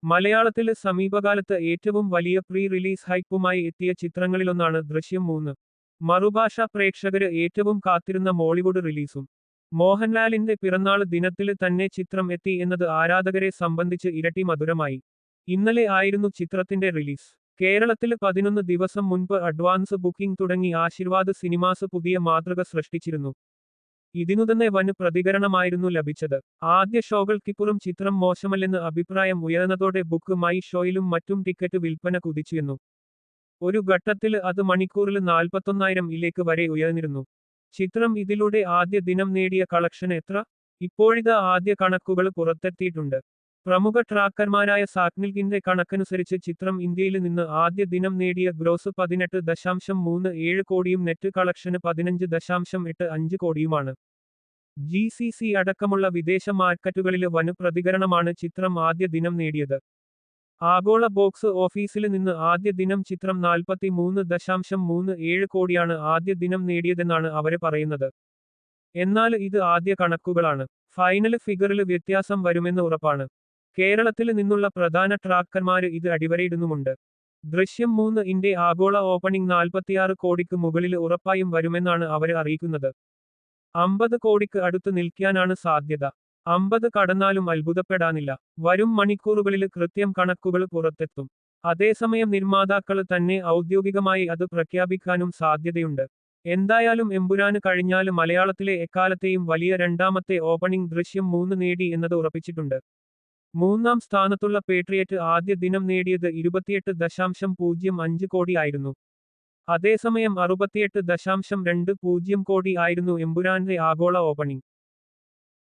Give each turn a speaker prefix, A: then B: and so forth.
A: മലയാളത്തില് സമീപകാലത്ത് ഏറ്റവും വലിയ പ്രീ റിലീസ് ഹൈപ്പുമായി എത്തിയ ചിത്രങ്ങളിലൊന്നാണ് ദൃശ്യം മൂന്ന്. മറുഭാഷാ പ്രേക്ഷകര് ഏറ്റവും കാത്തിരുന്ന മോളിവുഡ് റിലീസും. മോഹൻലാലിന്റെ പിറന്നാള് ദിനത്തില് തന്നെ ചിത്രം എത്തി എന്നത് ആരാധകരെ സംബന്ധിച്ച് ഇരട്ടി മധുരമായി. ഇന്നലെ ആയിരുന്നു ചിത്രത്തിന്റെ റിലീസ്. കേരളത്തില് 11 ദിവസം മുൻപ് അഡ്വാൻസ് ബുക്കിംഗ് തുടങ്ങി ആശീർവാദ് സിനിമാസ് പുതിയ മാതൃക സൃഷ്ടിച്ചിരുന്നു. ഇതിനുതന്നെ വന് പ്രതികരണമായിരുന്നു ലഭിച്ചത്. ആദ്യ ഷോകൾക്കിപ്പുറം ചിത്രം മോശമല്ലെന്ന് അഭിപ്രായം ഉയർന്നതോടെ ബുക്ക് മൈ ഷോയിലും മറ്റും ടിക്കറ്റ് വിൽപ്പന കുതിച്ചുയർന്നു. ഒരു ഘട്ടത്തില് അത് മണിക്കൂറില് 41,000 വരെ ഉയർന്നിരുന്നു. ചിത്രം ഇതിലൂടെ ആദ്യ ദിനം നേടിയ കളക്ഷൻ എത്ര? ഇപ്പോഴിതാ ആദ്യ കണക്കുകള് പുറത്തെത്തിയിട്ടുണ്ട്. പ്രമുഖ ട്രാക്കർമാരായ സാക്നിൽകിന്റെ കണക്കനുസരിച്ച് ചിത്രം ഇന്ത്യയില് നിന്ന് ആദ്യ ദിനം നേടിയ ഗ്രോസ് 18.37 കോടിയും നെറ്റ് കളക്ഷന് 15.85 കോടിയുമാണ്. GCC അടക്കമുള്ള വിദേശ മാർക്കറ്റുകളില് വന് പ്രതികരണമാണ് ചിത്രം ആദ്യ ദിനം നേടിയത്. ആഗോള ബോക്സ് ഓഫീസില് നിന്ന് ആദ്യ ദിനം ചിത്രം 43.37 കോടിയാണ് ആദ്യ ദിനം നേടിയതെന്നാണ് അവര് പറയുന്നത്. എന്നാല് ഇത് ആദ്യ കണക്കുകളാണ്. ഫൈനല് ഫിഗറില് വ്യത്യാസം വരുമെന്ന് ഉറപ്പാണ്. കേരളത്തില് നിന്നുള്ള പ്രധാന ട്രാക്കർമാര് ഇത് അടിവരയിടുന്നുമുണ്ട്. ദൃശ്യം മൂന്ന് ഇന്റെ ആഗോള ഓപ്പണിംഗ് 46 കോടിക്ക് മുകളില് ഉറപ്പായും വരുമെന്നാണ് അവര് അറിയിക്കുന്നത്. 50 കോടിക്ക് അടുത്ത് നിൽക്കാനാണ് സാധ്യത. 50 കടന്നാലും അത്ഭുതപ്പെടാനില്ല. വരും മണിക്കൂറുകളില് കൃത്യം കണക്കുകള് പുറത്തെത്തും. അതേസമയം നിർമ്മാതാക്കള് തന്നെ ഔദ്യോഗികമായി അത് പ്രഖ്യാപിക്കാനും സാധ്യതയുണ്ട്. എന്തായാലും എമ്പുരാന് കഴിഞ്ഞാല് മലയാളത്തിലെ എക്കാലത്തെയും വലിയ രണ്ടാമത്തെ ഓപ്പണിംഗ് ദൃശ്യം മൂന്ന് നേടി എന്നത് ഉറപ്പിച്ചിട്ടുണ്ട്. മൂന്നാം സ്ഥാനത്തുള്ള പേട്രിയറ്റ് ആദ്യ ദിനം നേടിയത് 28.05 കോടി ആയിരുന്നു. അതേസമയം 68.20 കോടി ആയിരുന്നു എമ്പുരാന്റെ ആഗോള ഓപ്പണിംഗ്.